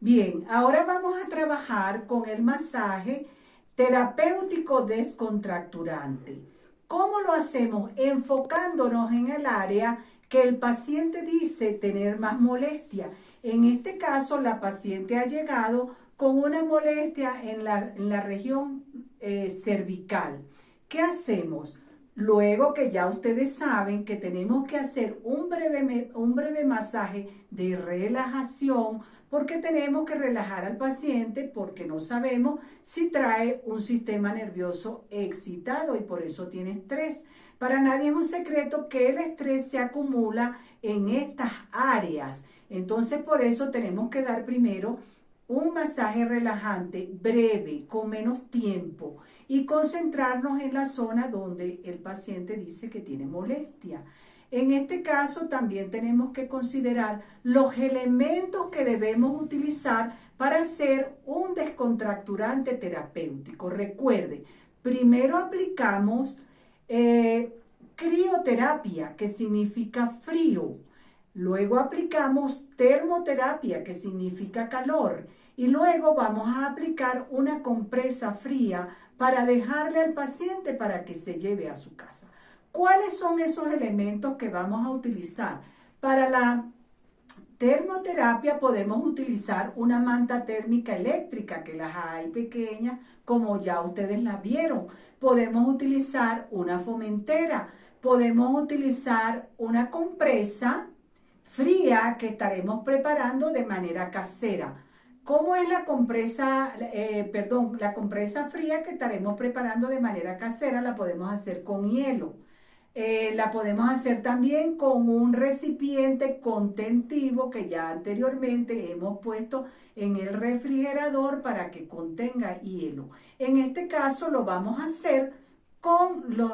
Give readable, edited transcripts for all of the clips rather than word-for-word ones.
Bien, ahora vamos a trabajar con el masaje terapéutico descontracturante. ¿Cómo lo hacemos? Enfocándonos en el área que el paciente dice tener más molestia. En este caso, la paciente ha llegado con una molestia en la región cervical. ¿Qué hacemos? Luego que ya ustedes saben que tenemos que hacer un breve masaje de relajación, porque tenemos que relajar al paciente porque no sabemos si trae un sistema nervioso excitado y por eso tiene estrés. Para nadie es un secreto que el estrés se acumula en estas áreas. Entonces por eso tenemos que dar primero un masaje relajante breve, con menos tiempo, y concentrarnos en la zona donde el paciente dice que tiene molestia. En este caso también tenemos que considerar los elementos que debemos utilizar para hacer un descontracturante terapéutico. Recuerde, primero aplicamos crioterapia, que significa frío. Luego aplicamos termoterapia, que significa calor. Y luego vamos a aplicar una compresa fría para dejarle al paciente para que se lleve a su casa. ¿Cuáles son esos elementos que vamos a utilizar? Para la termoterapia podemos utilizar una manta térmica eléctrica, que las hay pequeñas, como ya ustedes las vieron. Podemos utilizar una fomentera, podemos utilizar una compresa fría que estaremos preparando de manera casera. ¿Cómo es la compresa, la compresa fría que estaremos preparando de manera casera? La podemos hacer con hielo. La podemos hacer también con un recipiente contentivo que ya anteriormente hemos puesto en el refrigerador para que contenga hielo. En este caso lo vamos a hacer con los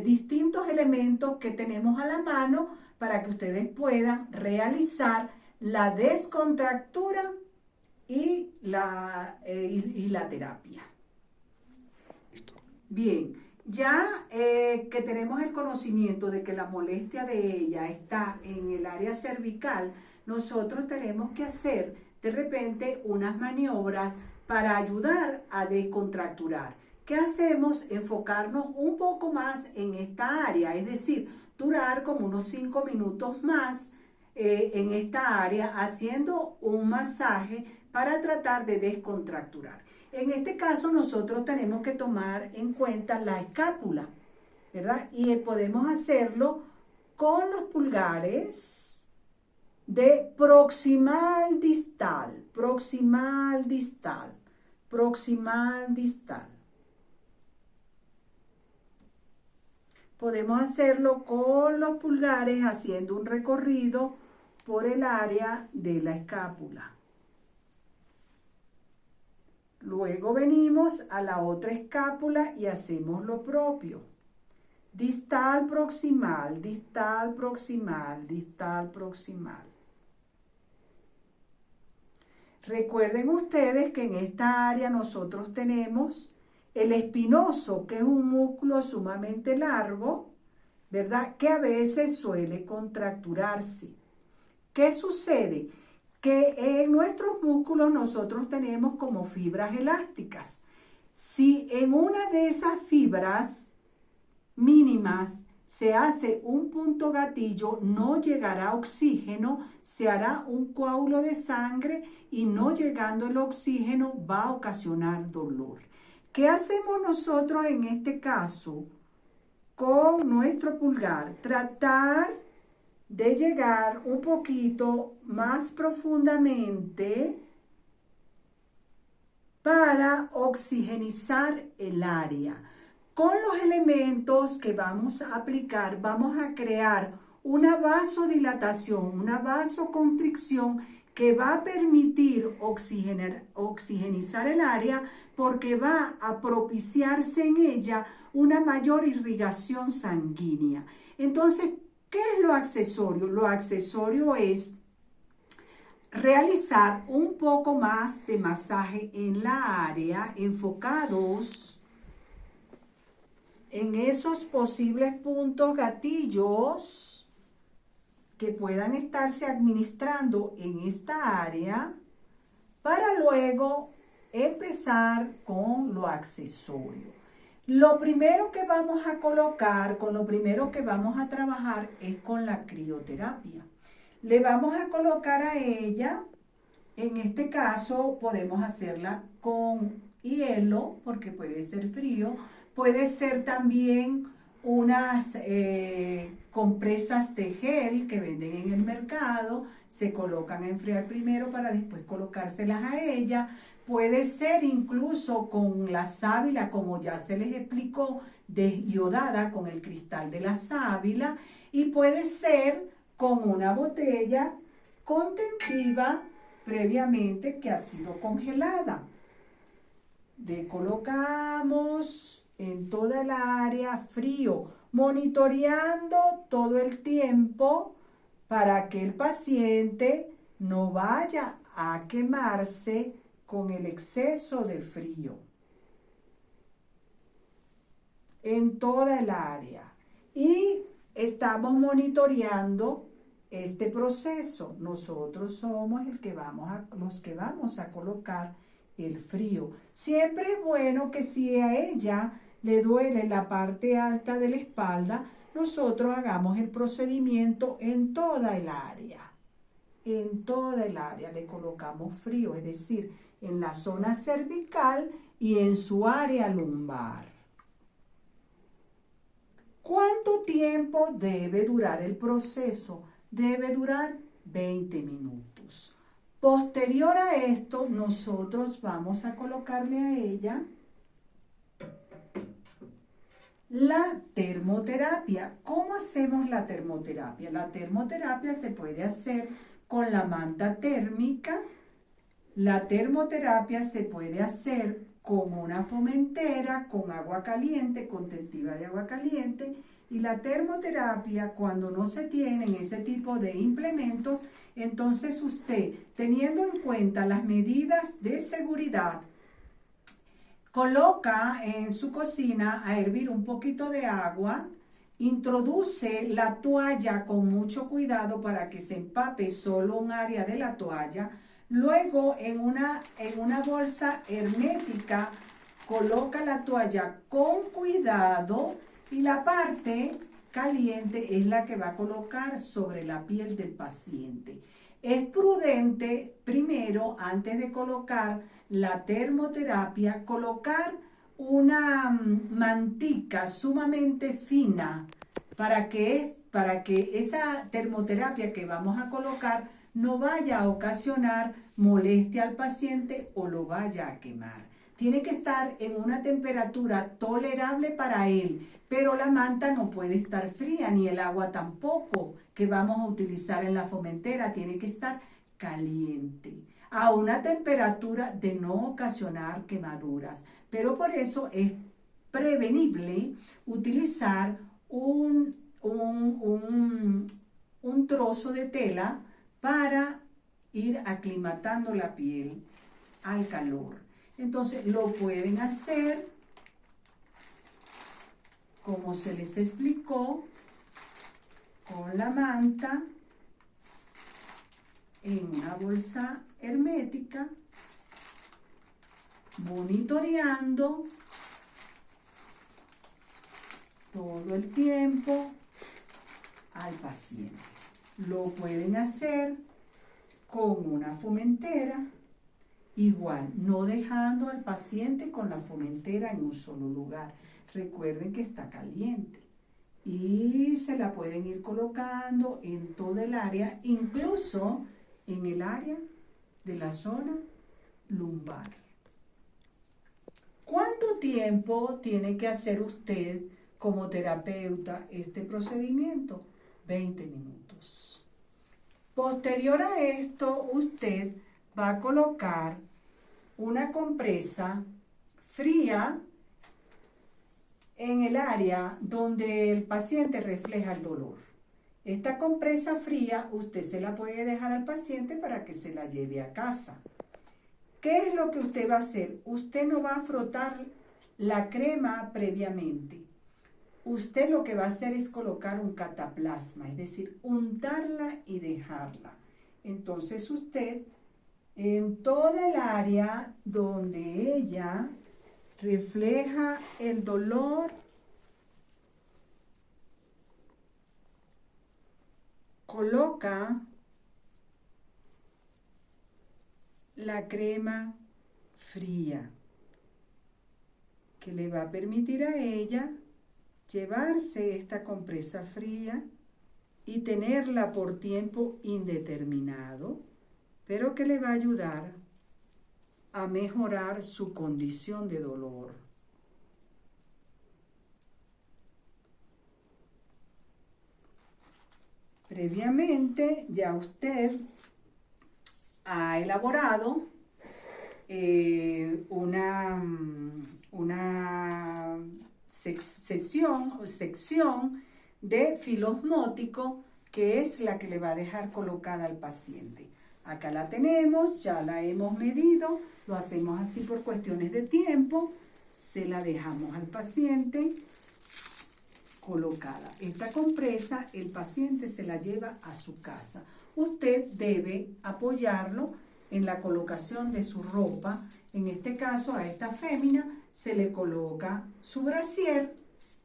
distintos elementos que tenemos a la mano para que ustedes puedan realizar la descontractura y la terapia. Bien, ya que tenemos el conocimiento de que la molestia de ella está en el área cervical, nosotros tenemos que hacer de repente unas maniobras para ayudar a descontracturar. ¿Qué hacemos? Enfocarnos un poco más en esta área, es decir, durar como unos 5 minutos más en esta área haciendo un masaje para tratar de descontracturar. En este caso nosotros tenemos que tomar en cuenta la escápula, ¿verdad? Y podemos hacerlo con los pulgares de proximal distal, proximal distal, proximal distal. Podemos hacerlo con los pulgares haciendo un recorrido por el área de la escápula. Luego venimos a la otra escápula y hacemos lo propio. Distal, proximal, distal, proximal, distal, proximal. Recuerden ustedes que en esta área nosotros tenemos el espinoso, que es un músculo sumamente largo, ¿verdad? Que a veces suele contracturarse. ¿Qué sucede? Que en nuestros músculos nosotros tenemos como fibras elásticas. Si en una de esas fibras mínimas se hace un punto gatillo, no llegará oxígeno, se hará un coágulo de sangre y no llegando el oxígeno va a ocasionar dolor. ¿Qué hacemos nosotros en este caso con nuestro pulgar? Tratar de llegar un poquito más profundamente para oxigenizar el área. Con los elementos que vamos a aplicar, vamos a crear una vasodilatación, una vasoconstricción que va a permitir oxigenizar el área porque va a propiciarse en ella una mayor irrigación sanguínea. Entonces, ¿qué es lo accesorio? Lo accesorio es realizar un poco más de masaje en la área, enfocados en esos posibles puntos gatillos que puedan estarse administrando en esta área para luego empezar con lo accesorio. Lo primero que vamos a colocar, con lo primero que vamos a trabajar es con la crioterapia. Le vamos a colocar a ella, en este caso podemos hacerla con hielo, porque puede ser frío, puede ser también unas compresas de gel que venden en el mercado, se colocan a enfriar primero para después colocárselas a ella. Puede ser incluso con la sábila, como ya se les explicó, desiodada con el cristal de la sábila, y puede ser con una botella contentiva previamente que ha sido congelada. Le colocamos en toda el área frío, monitoreando todo el tiempo para que el paciente no vaya a quemarse con el exceso de frío. En toda el área. Y estamos monitoreando este proceso. Nosotros somos los que vamos a colocar el frío. Siempre es bueno que si a ella le duele la parte alta de la espalda, nosotros hagamos el procedimiento en toda el área. En toda el área le colocamos frío, es decir, en la zona cervical y en su área lumbar. ¿Cuánto tiempo debe durar el proceso? Debe durar 20 minutos. Posterior a esto, nosotros vamos a colocarle a ella la termoterapia. ¿Cómo hacemos la termoterapia? La termoterapia se puede hacer con la manta térmica. La termoterapia se puede hacer con una fomentera, con agua caliente, contentiva de agua caliente. Y la termoterapia, cuando no se tienen ese tipo de implementos, entonces usted, teniendo en cuenta las medidas de seguridad, coloca en su cocina a hervir un poquito de agua, introduce la toalla con mucho cuidado para que se empape solo un área de la toalla. Luego en una bolsa hermética coloca la toalla con cuidado y la parte caliente es la que va a colocar sobre la piel del paciente. Es prudente primero, antes de colocar la termoterapia, colocar una mantica sumamente fina para que esa termoterapia que vamos a colocar no vaya a ocasionar molestia al paciente o lo vaya a quemar. Tiene que estar en una temperatura tolerable para él, pero la manta no puede estar fría, ni el agua tampoco que vamos a utilizar en la fomentera, tiene que estar caliente, a una temperatura de no ocasionar quemaduras. Pero por eso es prevenible utilizar un trozo de tela para ir aclimatando la piel al calor. Entonces lo pueden hacer como se les explicó, con la manta en una bolsa hermética, monitoreando todo el tiempo al paciente. Lo pueden hacer con una fomentera, igual, no dejando al paciente con la fomentera en un solo lugar. Recuerden que está caliente y se la pueden ir colocando en toda el área, incluso en el área de la zona lumbar. ¿Cuánto tiempo tiene que hacer usted como terapeuta este procedimiento? 20 minutos. Posterior a esto, usted va a colocar una compresa fría en el área donde el paciente refleja el dolor. Esta compresa fría usted se la puede dejar al paciente para que se la lleve a casa. ¿Qué es lo que usted va a hacer? Usted no va a frotar la crema previamente. Usted lo que va a hacer es colocar un cataplasma, es decir, untarla y dejarla. Entonces usted en toda el área donde ella refleja el dolor, coloca la crema fría que le va a permitir a ella llevarse esta compresa fría y tenerla por tiempo indeterminado, pero que le va a ayudar a mejorar su condición de dolor. Previamente ya usted ha elaborado una sección de filo osmótico, que es la que le va a dejar colocada al paciente. Acá la tenemos, ya la hemos medido, lo hacemos así por cuestiones de tiempo, se la dejamos al paciente colocada. Esta compresa el paciente se la lleva a su casa. Usted debe apoyarlo en la colocación de su ropa. En este caso a esta fémina se le coloca su brasier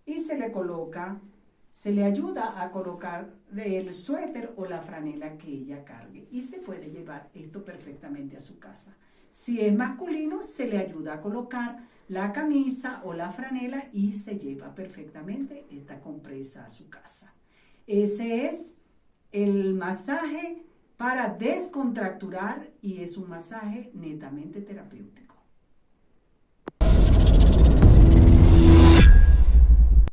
y se le ayuda a colocar el suéter o la franela que ella cargue, y se puede llevar esto perfectamente a su casa. Si es masculino, se le ayuda a colocar la camisa o la franela y se lleva perfectamente esta compresa a su casa. Ese es el masaje para descontracturar y es un masaje netamente terapéutico.